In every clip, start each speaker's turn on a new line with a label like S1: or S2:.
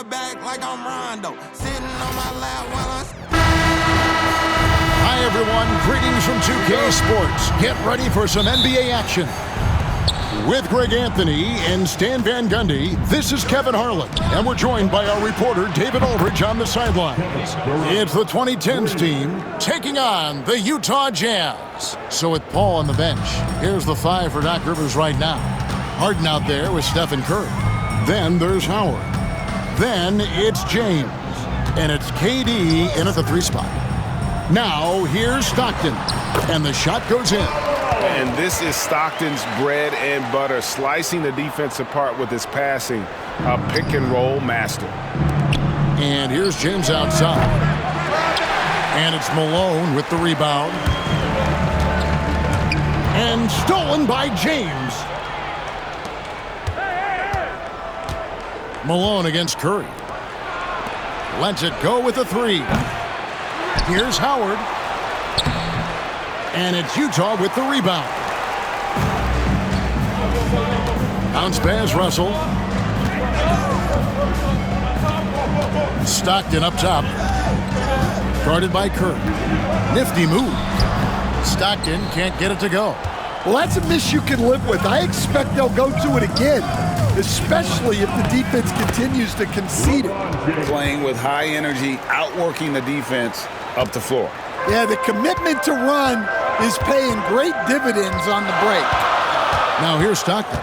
S1: back like I'm Rondo, sitting on my lap while I'm...
S2: Hi, everyone. Greetings from 2K Sports. Get ready for some NBA action. With Greg Anthony and Stan Van Gundy, this is Kevin Harlan, and we're joined by our reporter David Aldridge on the sidelines. It's the 2010s team taking on the Utah Jazz. So with Paul on the bench, here's the five for Doc Rivers right now. Harden out there with Stephen Curry. Then there's Howard. Then it's James. And it's KD in at the 3 spot. Now here's Stockton. And the shot goes in.
S3: And this is Stockton's bread and butter, slicing the defense apart with his passing, a pick-and-roll master.
S2: And here's James outside. And it's Malone with the rebound. And stolen by James. Malone against Curry. Lets it go with a 3. Here's Howard. And it's Utah with the rebound. Bounce pass, Russell. Stockton up top. Guarded by Curry. Nifty move. Stockton can't get it to go.
S4: Well, that's a miss you can live with. I expect they'll go to it again, especially if the defense continues to concede it.
S3: Playing with high energy, outworking the defense up the floor.
S4: Yeah, the commitment to run is paying great dividends on the break.
S2: Now here's Stockton.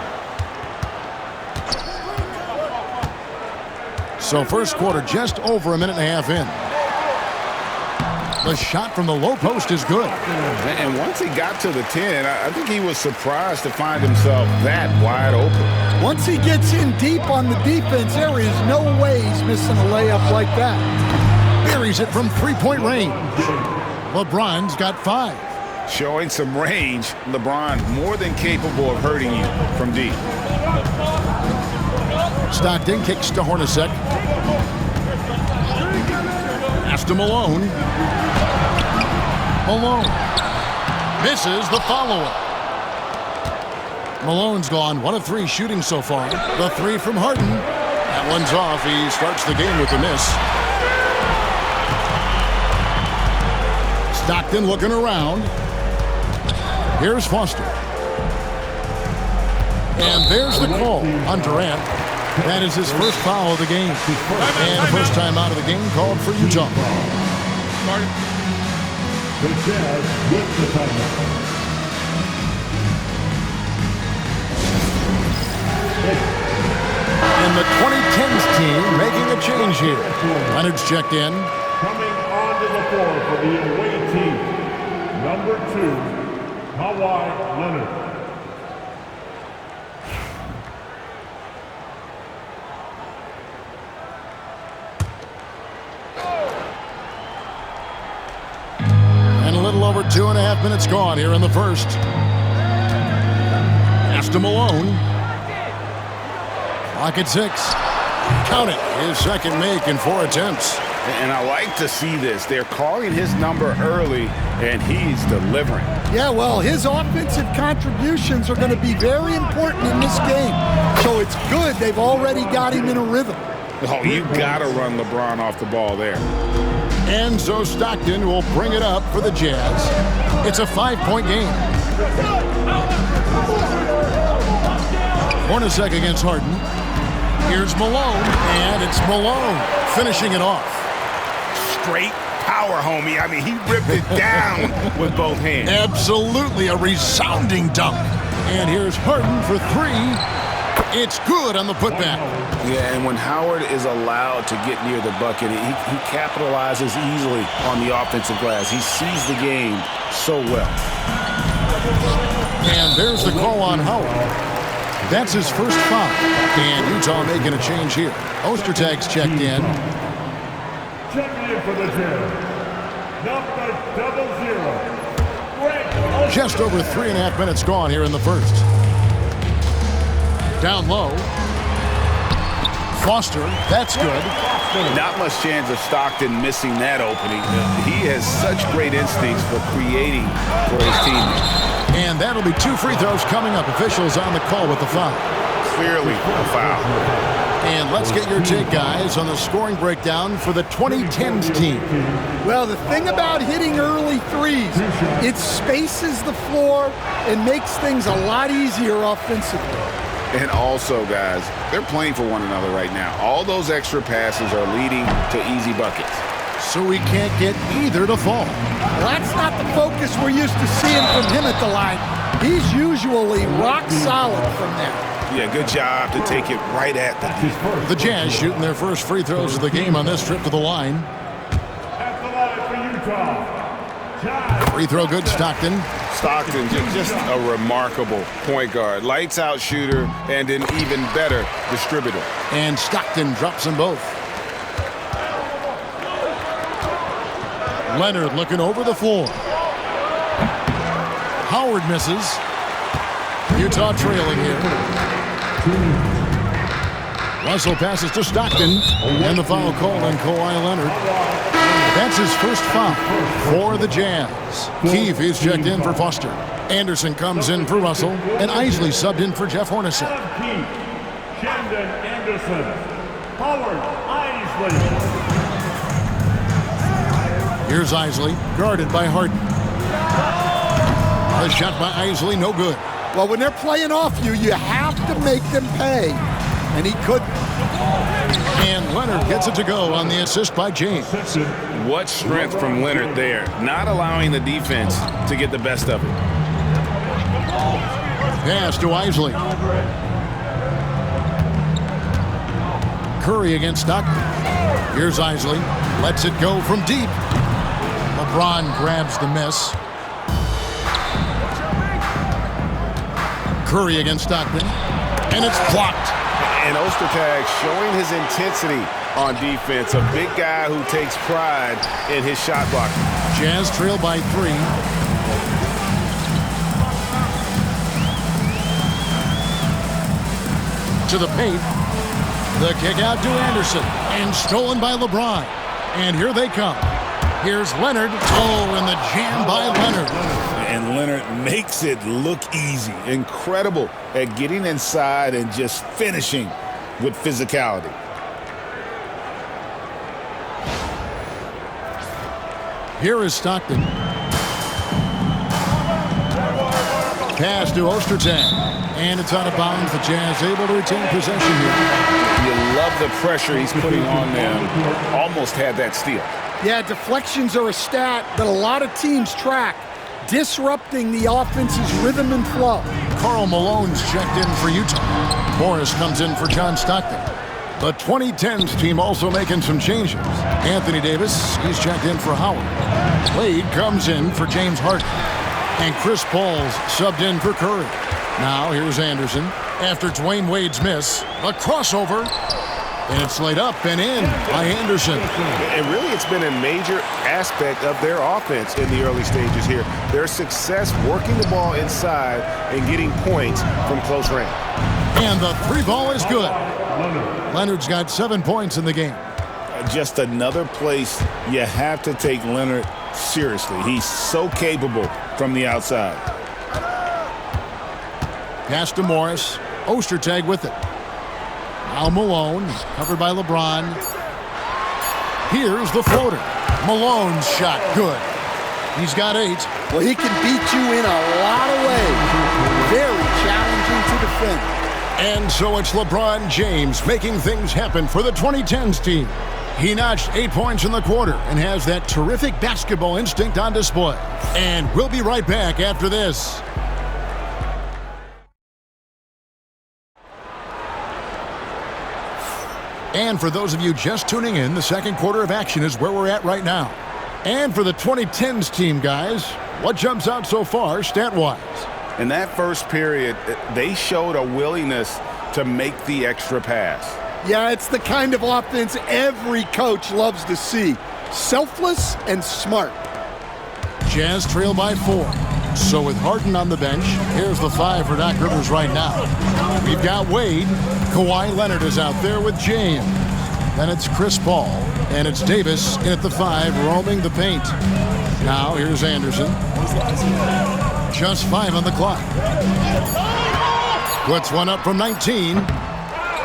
S2: So first quarter just over a minute and a half in. The shot from the low post is good.
S3: And once he got to the 10, I think he was surprised to find himself that wide open.
S4: Once he gets in deep on the defense, there is no way he's missing a layup like that.
S2: Buries it from three-point range. LeBron's got 5.
S3: Showing some range, LeBron more than capable of hurting you from deep.
S2: Stockton kicks to Hornacek. Pass to Malone. Malone misses the follow-up. Malone's gone 1 of 3 shooting so far. The 3 from Harden. That one's off. He starts the game with a miss. Stockton looking around. Here's Foster. And there's the call on Durant. That is his first foul of the game. And first time out of the game called for Utah.
S5: The Jazz with the timeout.
S2: And the 2010s team making a change here. Leonard's checked in.
S5: Coming onto the floor for the away team, number 2, Kawhi Leonard.
S2: And a little over 2.5 minutes gone here in the first. Pass to Malone. Clock at 6. Count it. His second make in 4 attempts.
S3: And I like to see this. They're calling his number early, and he's delivering.
S4: Yeah, well, his offensive contributions are going to be very important in this game. So it's good they've already got him in a rhythm.
S3: Oh, you got to run LeBron off the ball there.
S2: And so Stockton will bring it up for the Jazz. It's a 5-point game. Hornacek against Harden. Here's Malone, and it's Malone finishing it off.
S3: Straight power, homie. I mean, he ripped it down with both hands.
S2: Absolutely a resounding dunk. And here's Harden for 3. It's good on the putback.
S3: Yeah, and when Howard is allowed to get near the bucket, he capitalizes easily on the offensive glass. He sees the game so well.
S2: And there's the call on Howard. That's his first foul. And Utah making a change here. Ostertag's checked in.
S5: Checking in for the Jazz, number 00.
S2: Just over 3.5 minutes gone here in the first. Down low. Foster, that's good.
S3: Not much chance of Stockton missing that opening. He has such great instincts for creating for his teammates.
S2: And that'll be 2 free throws coming up. Officials on the call with the foul.
S3: Clearly a foul.
S2: And let's get your take, guys, on the scoring breakdown for the 2010s team.
S4: Well, the thing about hitting early threes, it spaces the floor and makes things a lot easier offensively.
S3: And also, guys, they're playing for one another right now. All those extra passes are leading to easy buckets.
S2: So we can't get either to fall.
S4: Well, that's not the focus we're used to seeing from him at the line. He's usually rock solid from there.
S3: Yeah, good job to take it right at them.
S2: The Jazz shooting their first free throws of the game on this trip to the line.
S5: At the line for Utah,
S2: Free throw good, Stockton.
S3: Stockton, just a remarkable point guard. Lights out shooter and an even better distributor.
S2: And Stockton drops them both. Leonard looking over the floor. Howard misses. Utah trailing here. Russell passes to Stockton, and the foul call on Kawhi Leonard. That's his first foul for the Jazz. Keefe is checked in for Foster. Anderson comes in for Russell, and Isley subbed in for Jeff Hornacek.
S5: Shandon Anderson, Howard Isley.
S2: Here's Isley, guarded by Harden. A shot by Isley, no good.
S4: Well, when they're playing off you, you have to make them pay. And he couldn't.
S2: And Leonard gets it to go on the assist by James.
S3: What strength from Leonard there, not allowing the defense to get the best of it.
S2: Pass to Isley. Curry against Stockton. Here's Isley. Lets it go from deep. LeBron grabs the miss. Curry against Stockton. And it's blocked.
S3: And Ostertag showing his intensity on defense. A big guy who takes pride in his shot blocking.
S2: Jazz trail by 3. To the paint. The kick out to Anderson. And stolen by LeBron. And here they come. Here's Leonard. Oh, and the jam by Leonard.
S3: And Leonard makes it look easy. Incredible at getting inside and just finishing with physicality.
S2: Here is Stockton. Pass to Ostertag. And it's out of bounds. The Jazz able to retain possession here.
S3: You love the pressure he's putting on them. Almost had that steal.
S4: Yeah, deflections are a stat that a lot of teams track, disrupting the offense's rhythm and flow.
S2: Karl Malone's checked in for Utah. Morris comes in for John Stockton. The 2010s team also making some changes. Anthony Davis, he's checked in for Howard. Wade comes in for James Harden. And Chris Paul's subbed in for Curry. Now here's Anderson. After Dwayne Wade's miss, a crossover. And it's laid up and in by Anderson.
S3: And really, it's been a major aspect of their offense in the early stages here. Their success working the ball inside and getting points from close range.
S2: And the 3 ball is good. Leonard's got 7 points in the game.
S3: Just another place you have to take Leonard seriously. He's so capable from the outside.
S2: Pass to Morris. Ostertag with it. Now Malone, covered by LeBron. Here's the floater. Malone's shot, good. He's got 8.
S4: Well, he can beat you in a lot of ways. Very challenging to defend.
S2: And so it's LeBron James making things happen for the 2010s team. He notched 8 points in the quarter and has that terrific basketball instinct on display. And we'll be right back after this. And for those of you just tuning in, the second quarter of action is where we're at right now. And for the 2010s team, guys, what jumps out so far stat-wise?
S3: In that first period, they showed a willingness to make the extra pass.
S4: Yeah, it's the kind of offense every coach loves to see. Selfless and smart.
S2: Jazz trail by 4. So with Harden on the bench, here's the 5 for Doc Rivers right now. We've got Wade. Kawhi Leonard is out there with James. Then it's Chris Paul. And it's Davis in at the 5, roaming the paint. Now here's Anderson. Just 5 on the clock. Puts one up from 19.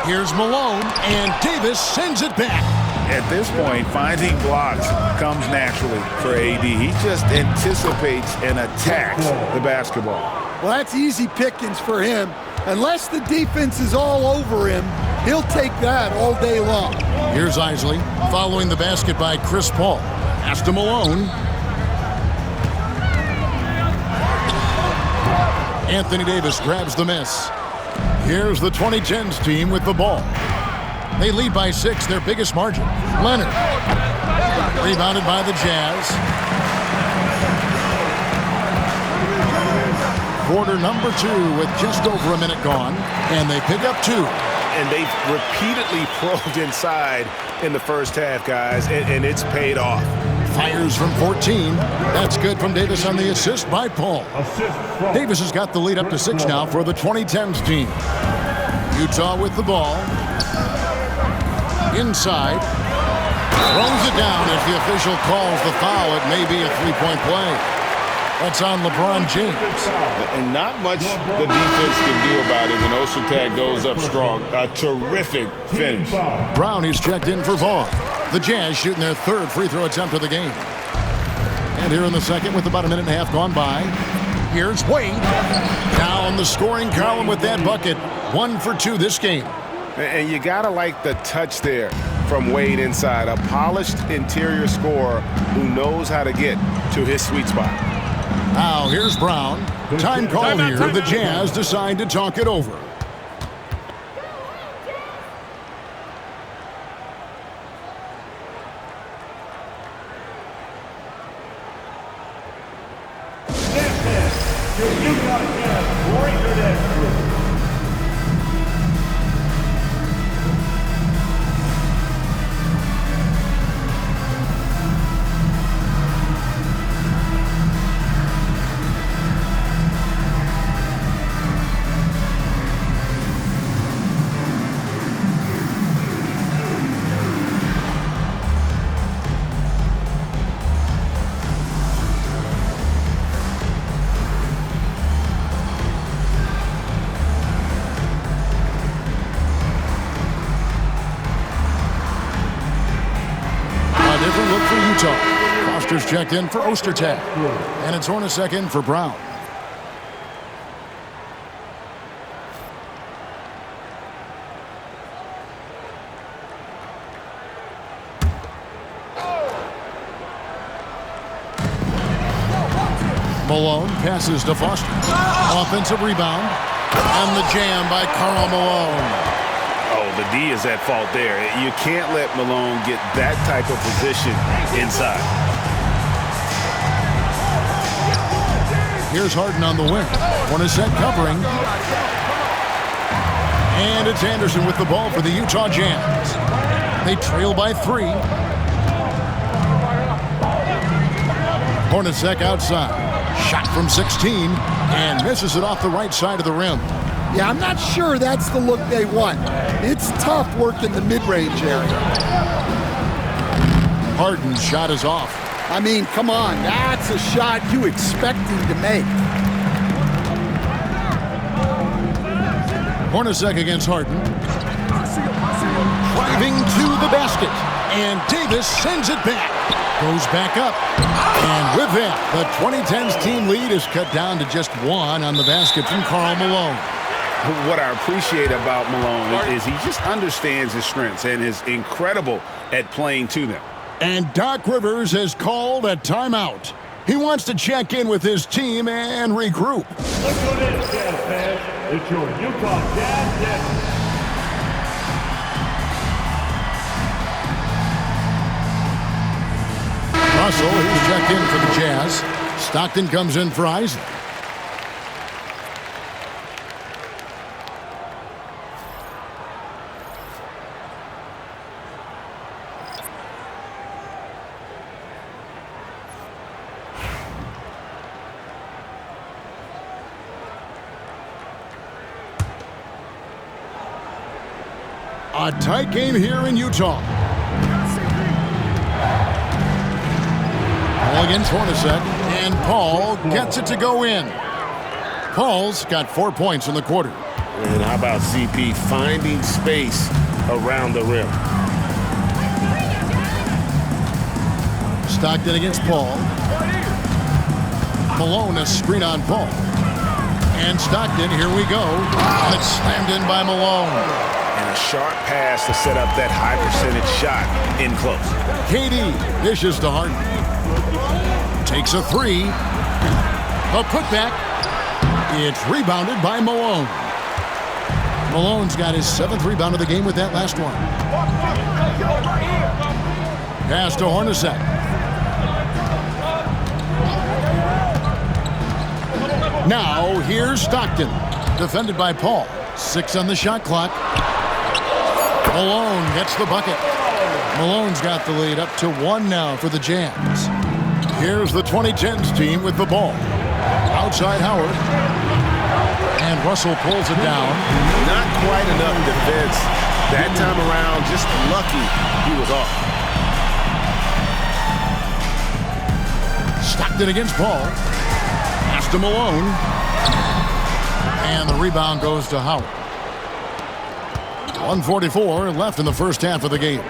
S2: Here's Malone, and Davis sends it back.
S3: At this point, finding blocks comes naturally for AD. He just anticipates and attacks the basketball.
S4: Well, that's easy pickings for him. Unless the defense is all over him, he'll take that all day long.
S2: Here's Isley, following the basket by Chris Paul. Pass to Malone. Anthony Davis grabs the miss. Here's the 2010s team with the ball. They lead by 6, their biggest margin. Leonard. Rebounded by the Jazz. Quarter number 2 with just over a minute gone. And they pick up 2.
S3: And they've repeatedly probed inside in the first half, guys, and it's paid off.
S2: Fires from 14. That's good from Davis on the assist by Paul. Davis has got the lead up to 6 now for the 2010s team. Utah with the ball. Inside. Throws it down as the official calls the foul. It may be a three-point play. That's on LeBron James.
S3: And not much the defense can do about it when Ostertag goes up strong. A terrific finish.
S2: Brown is checked in for Vaughn. The Jazz shooting their 3rd free throw attempt of the game. And here in the second with about a minute and a half gone by. Here's Wade. Down the scoring column with that bucket. 1 for 2 this game.
S3: And you got to like the touch there from Wade inside. A polished interior scorer who knows how to get to his sweet spot.
S2: Now here's Brown. Time call here. The Jazz decide to talk it over. Different look for Utah. Foster's checked in for Ostertag. And it's Hornacek in for Brown. Malone passes to Foster. Offensive rebound. And the jam by Karl Malone.
S3: The D is at fault there. You can't let Malone get that type of position inside.
S2: Here's Harden on the wing. Hornacek covering. And it's Anderson with the ball for the Utah Jazz. They trail by 3. Hornacek outside. Shot from 16 and misses it off the right side of the rim.
S4: Yeah, I'm not sure that's the look they want. It's tough working the mid-range area.
S2: Harden's shot is off.
S4: I mean, come on, that's a shot you expect him to make.
S2: Hornacek against Harden. Driving to the basket. And Davis sends it back. Goes back up. And with that, the 2010s team lead is cut down to just 1 on the basket from Karl Malone.
S3: What I appreciate about Malone is he just understands his strengths and is incredible at playing to them.
S2: And Doc Rivers has called a timeout. He wants to check in with his team and regroup.
S5: Let's go to this, Jazz fans. It's your Utah Jazz.
S2: Russell is checked in for the Jazz. Stockton comes in for Isaac. A tight game here in Utah. Paul against Hornacek, and Paul gets it to go in. Paul's got 4 points in the quarter.
S3: And how about CP finding space around the rim?
S2: Stockton against Paul. Malone, a screen on Paul. And Stockton, here we go. And it's slammed in by Malone.
S3: And a sharp pass to set up that high percentage shot in close.
S2: KD dishes to Harden. Takes a three. A putback. It's rebounded by Malone. Malone's got his 7th rebound of the game with that last one. Pass to Hornacek. Now, here's Stockton. Defended by Paul. 6 on the shot clock. Malone gets the bucket. Malone's got the lead up to 1 now for the Jazz. Here's the 2010s team with the ball. Outside Howard. And Russell pulls it down.
S3: Not quite enough defense. That time around, just lucky he was off.
S2: Stockton against Paul. Pass to Malone. And the rebound goes to Howard. 1:44 left in the first half of the game.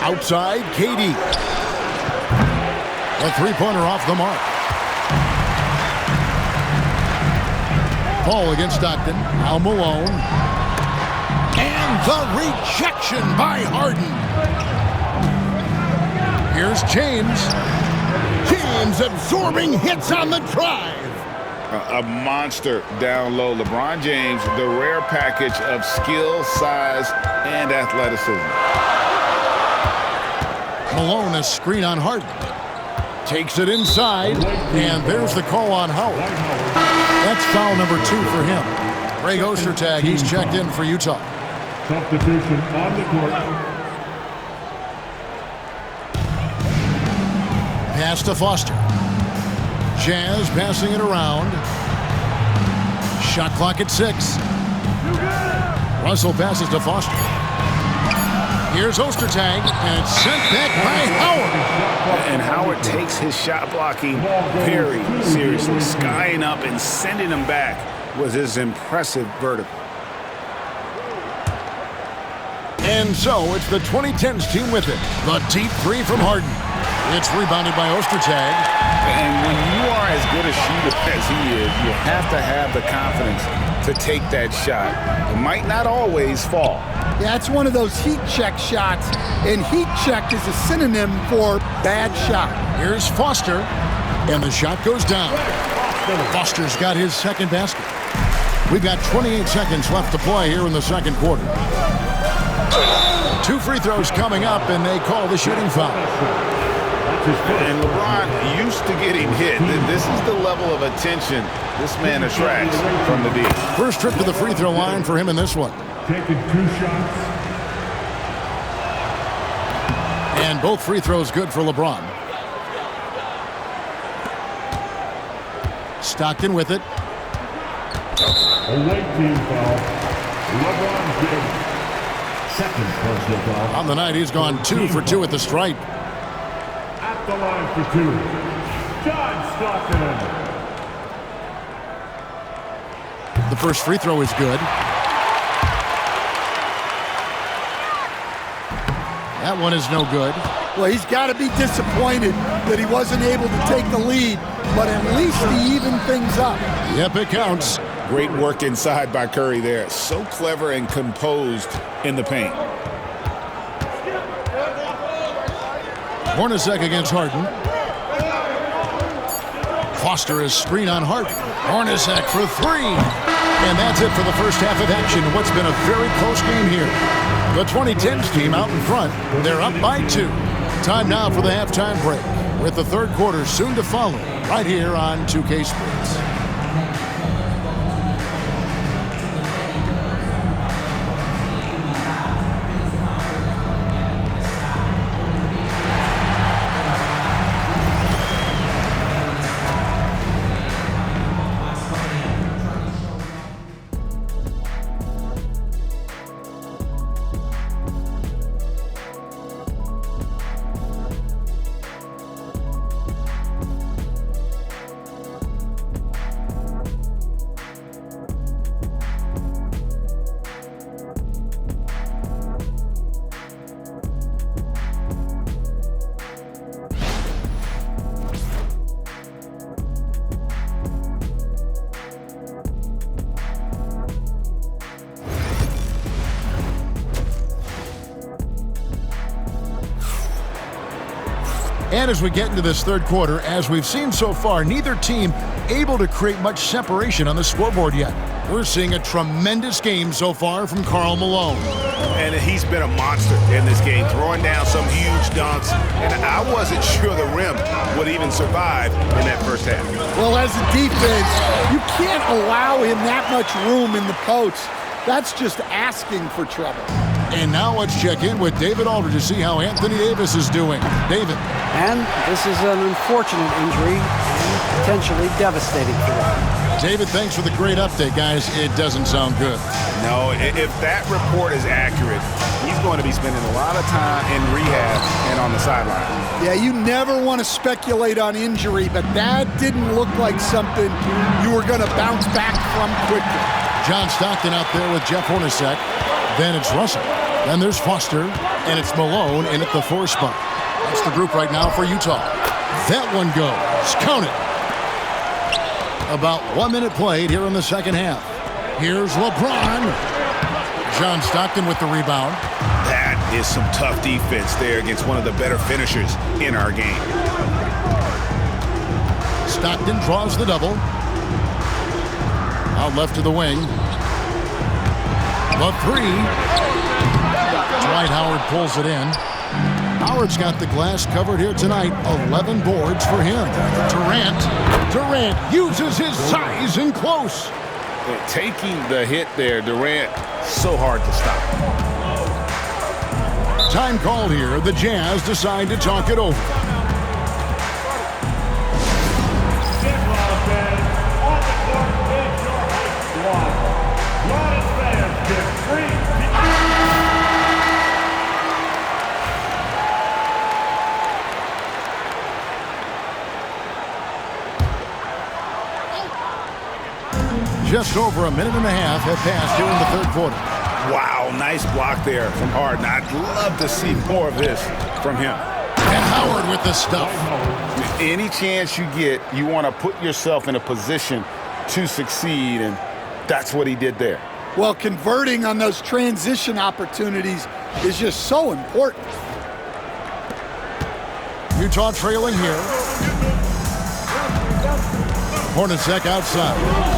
S2: Outside, KD. A three-pointer off the mark. Paul against Stockton. Now Malone. And the rejection by Harden. Here's James. James absorbing hits on the drive.
S3: A monster down low. LeBron James, the rare package of skill, size, and athleticism.
S2: Malone, a screen on Harden. Takes it inside, and there's the call on Howard. That's foul number 2 for him. Greg Ostertag, he's checked in for Utah.
S5: Substitution on the court.
S2: Pass to Foster. Jazz passing it around. Shot clock at 6. Russell passes to Foster. Here's Ostertag, and it's sent back by Howard.
S3: And Howard takes his shot blocking very seriously. Skying up and sending him back was his impressive vertical.
S2: And so it's the 2010s team with it. The deep 3 from Harden. It's rebounded by Ostertag.
S3: And when you are as good a shooter as he is, you have to have the confidence to take that shot. It might not always fall.
S4: Yeah, it's one of those heat check shots, and heat check is a synonym for bad shot.
S2: Here's Foster, and the shot goes down. Foster's got his 2nd basket. We've got 28 seconds left to play here in the 2nd quarter. 2 free throws coming up, and they call the shooting foul.
S3: And LeBron used to getting hit. This is the level of attention this man attracts from the D.
S2: First trip to the free throw line for him in this one.
S5: Taking 2 shots.
S2: And both free throws good for LeBron. Stockton with it.
S5: A late team foul. LeBron James. 2nd personal foul.
S2: On the night, he's gone 2 for 2 at the stripe.
S5: At the line for 2. John Stockton.
S2: The first free throw is good. That one is no good.
S4: Well, he's got to be disappointed that he wasn't able to take the lead, but at least he evened things up.
S2: Yep, it counts.
S3: Great work inside by Curry there. So clever and composed in the paint.
S2: Hornacek against Harden. Foster is screen on Harden. Hornacek for 3. And that's it for the first half of action. What's been a very close game here. The 2010s team out in front. They're up by 2. Time now for the halftime break, with the 3rd quarter soon to follow right here on 2K Sports. And as we get into this third quarter, as we've seen so far, neither team able to create much separation on the scoreboard yet. We're seeing a tremendous game so far from Karl Malone.
S3: And he's been a monster in this game, throwing down some huge dunks. And I wasn't sure the rim would even survive in that first half.
S4: Well, as a defense, you can't allow him that much room in the post. That's just asking for trouble.
S2: And now let's check in with David Aldridge to see how Anthony Davis is doing. David.
S6: And this is an unfortunate injury and potentially devastating for them.
S2: David, thanks for the great update, guys. It doesn't sound good.
S3: No, if that report is accurate, he's going to be spending a lot of time in rehab and on the sideline.
S4: Yeah, you never want to speculate on injury, but that didn't look like something you were going to bounce back from quickly.
S2: John Stockton out there with Jeff Hornacek. Then it's Russell. Then there's Foster. And it's Malone in at the 4 spot. That's the group right now for Utah. That one goes. Count it. About 1 minute played here in the second half. Here's LeBron. John Stockton with the rebound.
S3: That is some tough defense there against one of the better finishers in our game.
S2: Stockton draws the double. Out left to the wing. The 3. Dwight Howard pulls it in. Howard's got the glass covered here tonight. 11 boards for him. Durant uses his size and close.
S3: Taking the hit there, Durant, so hard to stop.
S2: Time called here. The Jazz decide to talk it over. Just over a minute and a half have passed here in the third quarter.
S3: Wow, nice block there from Harden. I'd love to see more of this from him.
S2: And Howard with the stuff.
S3: Any chance you get, you want to put yourself in a position to succeed, and that's what he did there.
S4: Well, converting on those transition opportunities is just so important.
S2: Utah trailing here. Hornacek outside.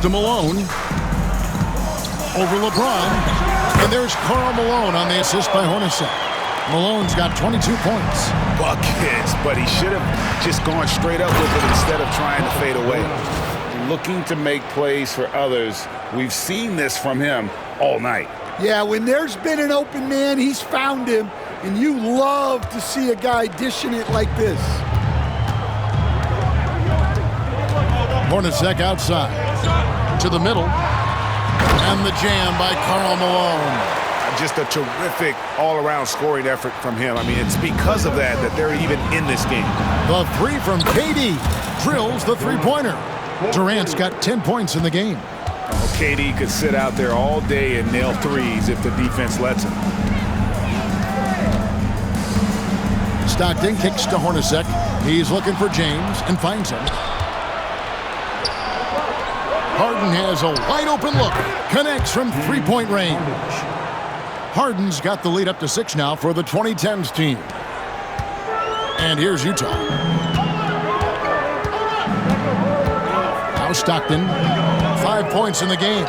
S2: To Malone, over LeBron, and there's Karl Malone on the assist by Hornacek. Malone's got 22 points.
S3: Buckets, but he should have just gone straight up with it instead of trying to fade away. Looking to make plays for others. We've seen this from him all night.
S4: Yeah, when there's been an open man, he's found him, and you love to see a guy dishing it like this.
S2: Hornacek outside. To the middle. And the jam by Karl Malone.
S3: Just a terrific all-around scoring effort from him. I mean, it's because of that they're even in this game.
S2: The 3 from KD. Drills the three-pointer. Durant's got 10 points in the game.
S3: Oh, KD could sit out there all day and nail threes if the defense lets him.
S2: Stockton kicks to Hornacek. He's looking for James and finds him. Harden has a wide-open look. Connects from three-point range. Harden's got the lead up to 6 now for the 2010s team. And here's Utah. Now Stockton. 5 points in the game.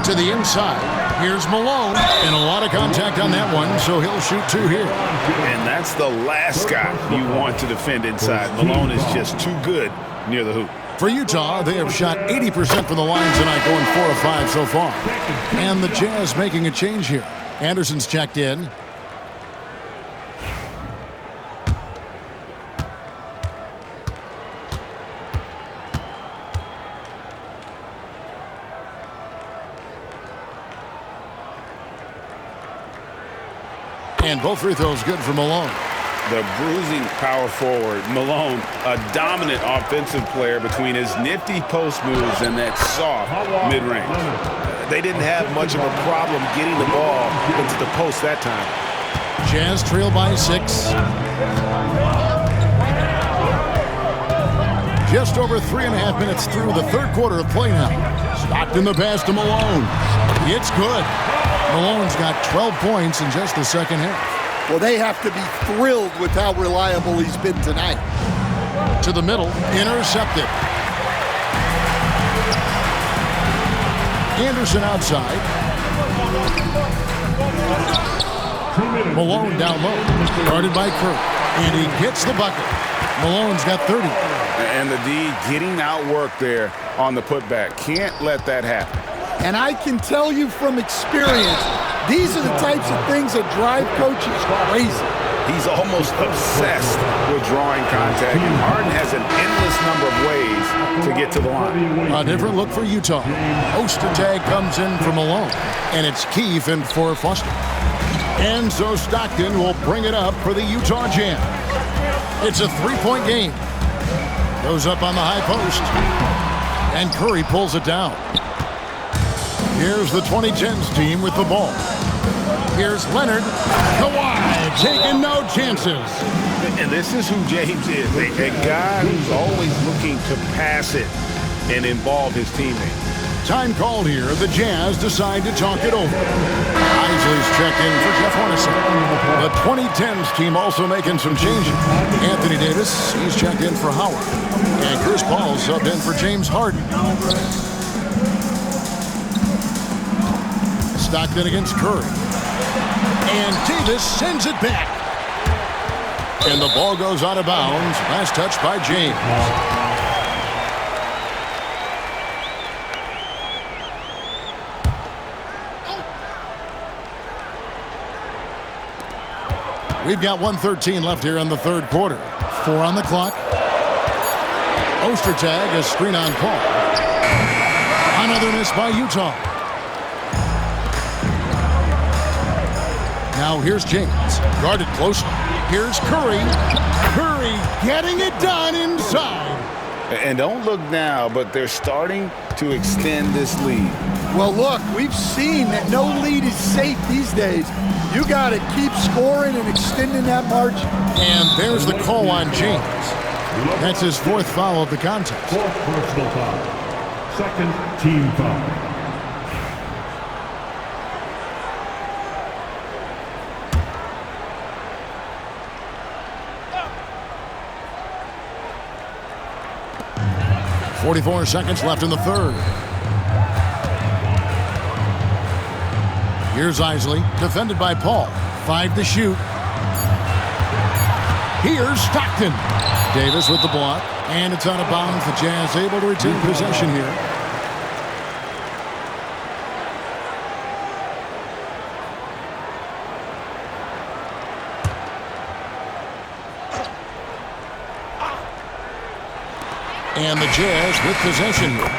S2: To the inside. Here's Malone, and a lot of contact on that one, so he'll shoot 2 here.
S3: And that's the last guy you want to defend inside. Malone is just too good near the hoop.
S2: For Utah, they have shot 80% from the line tonight, going 4 of 5 so far. And the Jazz making a change here. Anderson's checked in. And both free throws good for Malone.
S3: The bruising power forward, Malone, a dominant offensive player between his nifty post moves and that soft mid-range. They didn't have much of a problem getting the ball into the post that time.
S2: Jazz trail by 6. Just over 3.5 minutes through the third quarter of play now. Stockton the pass to Malone. It's good. Malone's got 12 points in just the second half.
S4: Well, they have to be thrilled with how reliable he's been tonight.
S2: To the middle, intercepted. Anderson outside. Malone down low. Guarded by Karl. And he gets the bucket. Malone's got 30.
S3: And the D getting outworked there on the putback. Can't let that happen.
S4: And I can tell you from experience, these are the types of things that drive coaches crazy.
S3: He's almost obsessed with drawing contact, and Harden has an endless number of ways to get to the line.
S2: A different look for Utah. Ostertag comes in for Malone, and it's Keefe in for Foster. And so Stockton will bring it up for the Utah Jazz. It's a three-point game. Goes up on the high post, and Curry pulls it down. Here's the 2010s team with the ball. Here's Leonard. Kawhi taking no chances.
S3: And this is who James is, a guy who's always looking to pass it and involve his teammates.
S2: Time called here. The Jazz decide to talk it over. Isley's checked in for Jeff Hornacek. The 2010s team also making some changes. Anthony Davis, he's checked in for Howard. And Chris Paul subbed in for James Harden. Stockton against Curry. And Davis sends it back. And the ball goes out of bounds. Last touch by James. We've got 1:13 left here in the third quarter. 4 on the clock. Ostertag, a screen on Paul. Another miss by Utah. Now here's James, guarded closely. Here's Curry. Curry getting it done inside.
S3: And don't look now, but they're starting to extend this lead.
S4: Well, look, we've seen that no lead is safe these days. You got to keep scoring and extending that margin.
S2: And there's the call on James. That's his 4th foul of the contest.
S5: 4th personal foul. 2nd team foul.
S2: .44 seconds left in the third. Here's Isley, defended by Paul. 5 to shoot. Here's Stockton. Davis with the block, and it's out of bounds. The Jazz able to retain possession here. And the Jazz with possession here.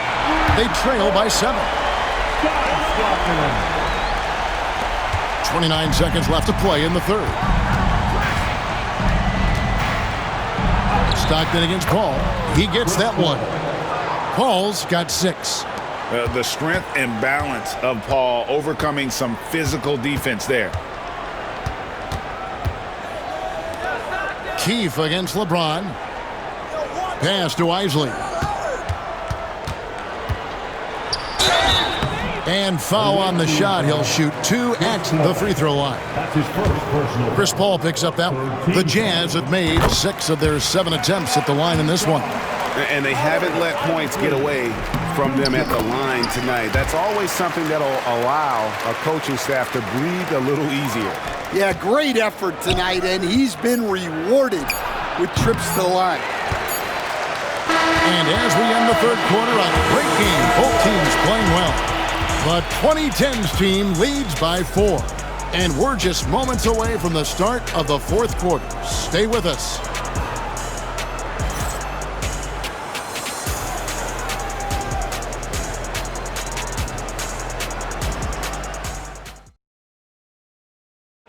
S2: They trail by 7. 29 seconds left to play in the third. Stockton against Paul. He gets that one. Paul's got 6.
S3: The strength and balance of Paul overcoming some physical defense there.
S2: Keefe against LeBron. Pass to Isley. And foul on the shot. He'll shoot 2 at the free throw line.
S5: That's his first personal.
S2: Chris Paul picks up that one. The Jazz have made 6 of their 7 attempts at the line in this one.
S3: And they haven't let points get away from them at the line tonight. That's always something that'll allow a coaching staff to breathe a little easier.
S4: Yeah, great effort tonight, and he's been rewarded with trips to the line.
S2: And as we end the third quarter, a great game. Both teams playing well. The 2010s team leads by 4. And we're just moments away from the start of the fourth quarter. Stay with us.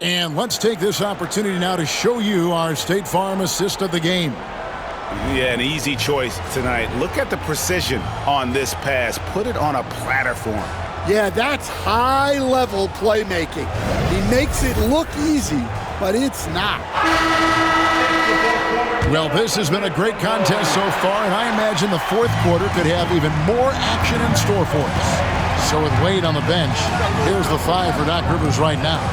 S2: And let's take this opportunity now to show you our State Farm assist of the game.
S3: Yeah, an easy choice tonight. Look at the precision on this pass. Put it on a platter for him.
S4: Yeah, that's high-level playmaking. He makes it look easy, but it's not.
S2: Well, this has been a great contest so far, and I imagine the fourth quarter could have even more action in store for us. So with Wade on the bench, here's the 5 for Doc Rivers right now.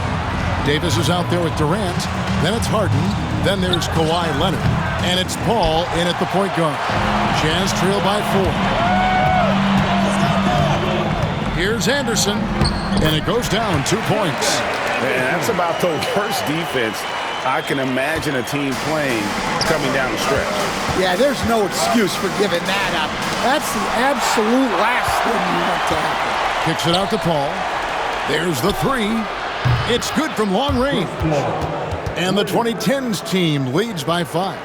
S2: Davis is out there with Durant. Then it's Harden. Then there's Kawhi Leonard. And it's Paul in at the point guard. Jazz trail by 4. Here's Anderson. And it goes down 2 points.
S3: Man, that's about the worst defense I can imagine a team playing coming down the stretch.
S4: Yeah, there's no excuse for giving that up. That's the absolute last thing you want to happen.
S2: Kicks it out to Paul. There's the 3. It's good from long range. And the 2010s team leads by 5.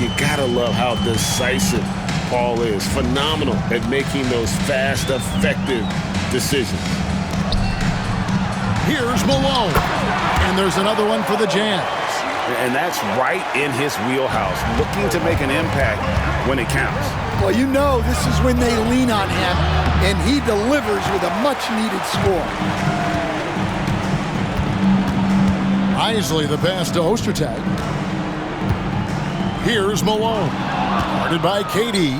S3: You gotta love how decisive Paul is. Phenomenal at making those fast, effective decisions.
S2: Here's Malone. And there's another one for the Jazz.
S3: And that's right in his wheelhouse, looking to make an impact when it counts.
S4: Well, you know this is when they lean on him, and he delivers with a much-needed score.
S2: Isley the pass to Ostertag. Here's Malone. Guarded by KD.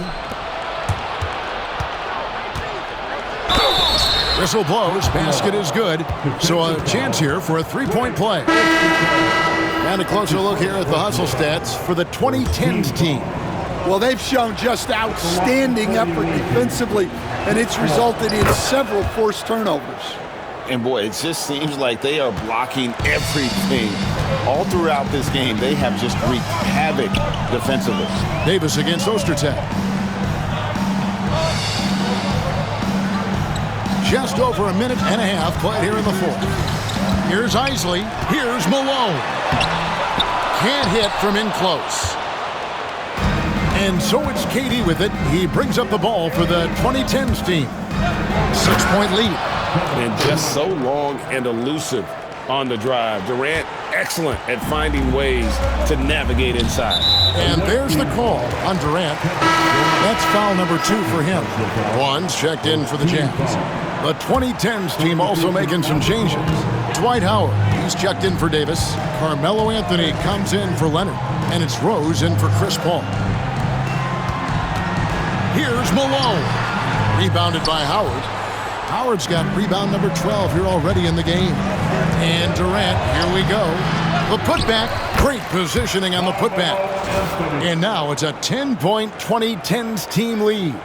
S2: Whistle blows. Basket is good. So a chance here for a 3-point play. And a closer look here at the hustle stats for the 2010s team.
S4: Well, they've shown just outstanding effort defensively, and it's resulted in several forced turnovers.
S7: And boy, it just seems like they are blocking everything. All throughout this game, they have just wreaked havoc defensively.
S2: Davis against Ostertag. Just over a minute and a half played here in the fourth. Here's Isley. Here's Malone. Can't hit from in close. And so it's KD with it. He brings up the ball for the 2010s team. 6-point lead.
S3: And just so long and elusive on the drive. Durant, excellent at finding ways to navigate inside.
S2: And there's the call on Durant. That's foul number 2 for him. One's checked in for the Jazz. The 2010s team also making some changes. Dwight Howard, he's checked in for Davis. Carmelo Anthony comes in for Leonard. And it's Rose in for Chris Paul. Here's Malone. Rebounded by Howard. Howard's got rebound number 12 here already in the game. And Durant, here we go. The putback, great positioning on the putback. And now it's a 10-point 2010s team lead.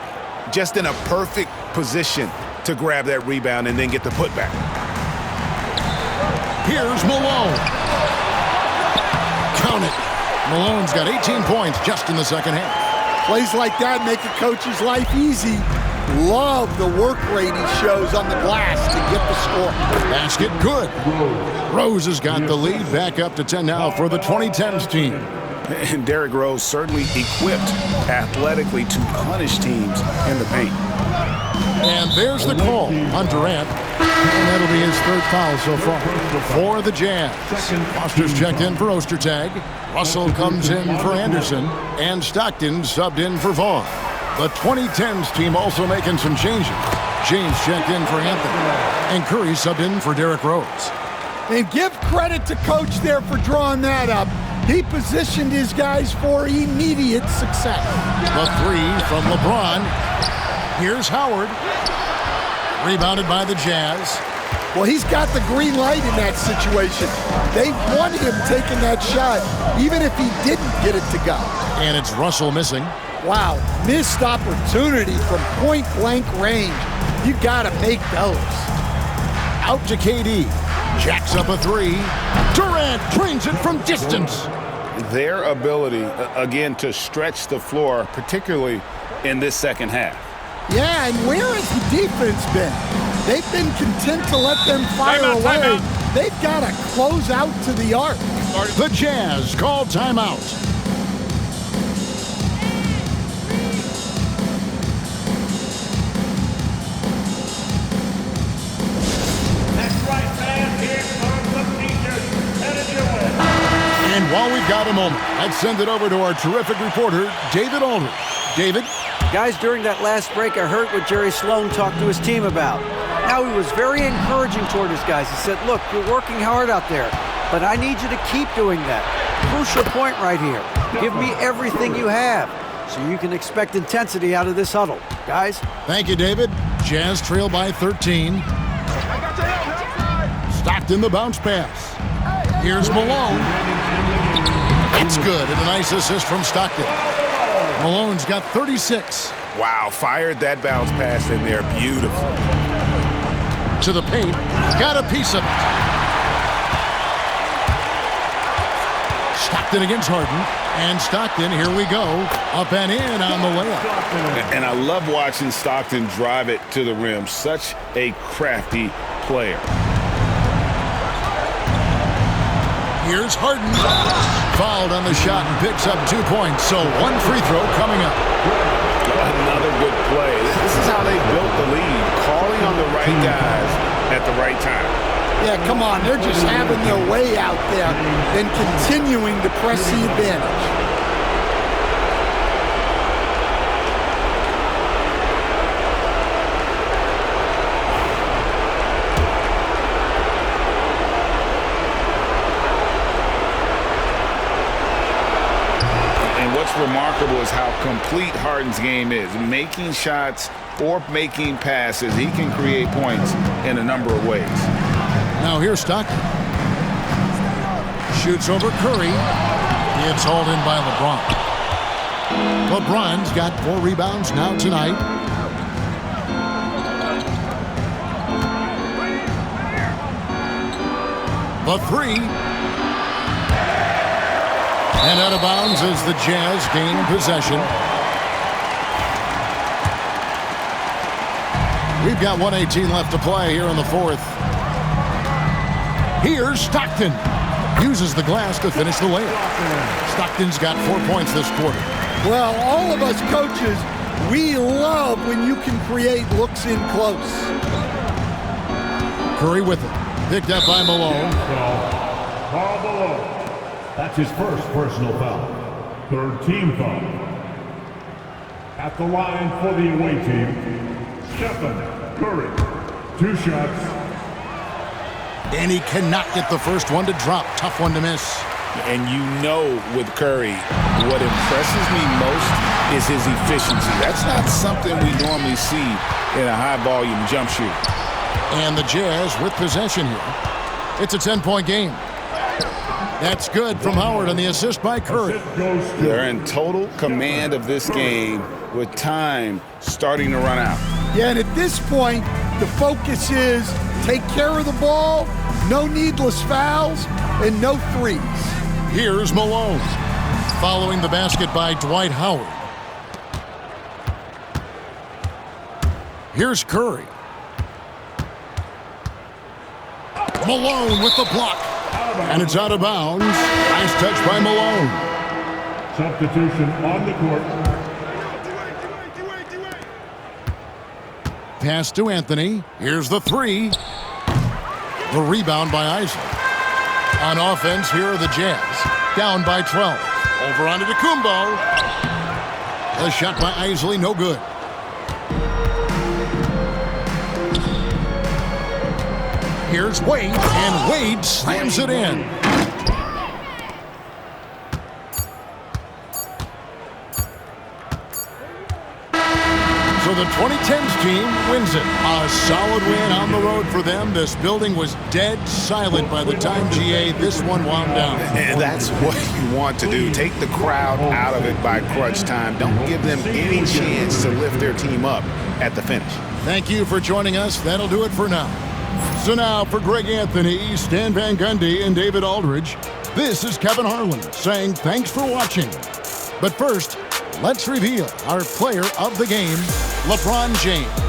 S3: Just in a perfect position to grab that rebound and then get the putback.
S2: Here's Malone. Count it. Malone's got 18 points just in the second half.
S4: Plays like that make a coach's life easy. Love the work rate he shows on the glass to get the score.
S2: Basket good. Rose has got the lead back up to 10 now for the 2010s team.
S3: And Derrick Rose certainly equipped athletically to punish teams in the paint.
S2: And there's the call on Durant. And that'll be his 3rd foul so far for the Jazz. Foster's checked in for Ostertag. Russell comes in for Anderson. And Stockton subbed in for Vaughn. The 2010s team also making some changes. James checked in for Anthony. And Curry subbed in for Derrick Rose.
S4: And give credit to Coach there for drawing that up. He positioned his guys for immediate success.
S2: The 3 from LeBron. Here's Howard. Rebounded by the Jazz.
S4: Well, he's got the green light in that situation. They want him taking that shot, even if he didn't get it to go.
S2: And it's Russell missing.
S4: Wow, missed opportunity from point-blank range. You got to make those.
S2: Out to KD. Jacks up a 3. Durant drains it from distance.
S3: Their ability, again, to stretch the floor, particularly in this second half.
S4: Yeah, and where has the defense been? They've been content to let them fire away. They've got to close out to the arc.
S2: The Jazz call timeout. And while we've got a moment, let's send it over to our terrific reporter, David Aldridge. David?
S6: Guys, during that last break, I heard what Jerry Sloan talked to his team about. Now, he was very encouraging toward his guys. He said, look, you're working hard out there, but I need you to keep doing that. Crucial point right here. Give me everything you have so you can expect intensity out of this huddle. Guys?
S2: Thank you, David. Jazz trail by 13. Stockton the bounce pass. Here's Malone. It's good, and a nice assist from Stockton. Malone's got 36.
S3: Wow, fired that bounce pass in there. Beautiful.
S2: To the paint. Got a piece of it. Stockton against Harden. And Stockton, here we go. Up and in on the layup.
S3: And I love watching Stockton drive it to the rim. Such a crafty player.
S2: Here's Harden. Fouled on the shot and picks up 2 points. So one free throw coming up.
S3: Another good play. This is how they built the lead. Calling on the right guys at the right time.
S4: Yeah, come on. They're just having their way out there and continuing to press the advantage.
S3: What's remarkable is how complete Harden's game is. Making shots or making passes, he can create points in a number of ways.
S2: Now here's Stockton. Shoots over Curry. It's hauled in by LeBron. LeBron's got 4 rebounds now tonight. The 3. And out of bounds as the Jazz gain possession. We've got 1:18 left to play here in the 4th. Here's Stockton. Uses the glass to finish the layup. Stockton's got 4 points this quarter.
S4: Well, all of us coaches, we love when you can create looks in close.
S2: Curry with it. Picked up by Malone.
S5: Karl Malone. That's his first personal foul. 3rd team foul. At the line for the away team, Stephen Curry. 2 shots.
S2: And he cannot get the first one to drop. Tough one to miss.
S3: And you know with Curry, what impresses me most is his efficiency. That's not something we normally see in a high-volume jump shoot.
S2: And the Jazz with possession here. It's a 10-point game. That's good from Howard on the assist by Curry.
S3: They're in total command of this game with time starting to run out.
S4: Yeah, and at this point, the focus is take care of the ball, no needless fouls, and no threes.
S2: Here's Malone. Following the basket by Dwight Howard. Here's Curry. Malone with the block. And it's out of bounds. Nice touch by Malone.
S5: Substitution on the court.
S2: Pass to Anthony. Here's the 3. The rebound by Isley. On offense, here are the Jazz. Down by 12. Over onto Kumbo. The shot by Isley, no good. Here's Wade, and Wade slams it in. So the 2010s team wins it. A solid win on the road for them. This building was dead silent by the time, GA, this one wound down.
S3: And that's what you want to do. Take the crowd out of it by crunch time. Don't give them any chance to lift their team up at the finish.
S2: Thank you for joining us. That'll do it for now. So now for Greg Anthony, Stan Van Gundy, and David Aldridge, this is Kevin Harlan saying thanks for watching. But first, let's reveal our player of the game, LeBron James.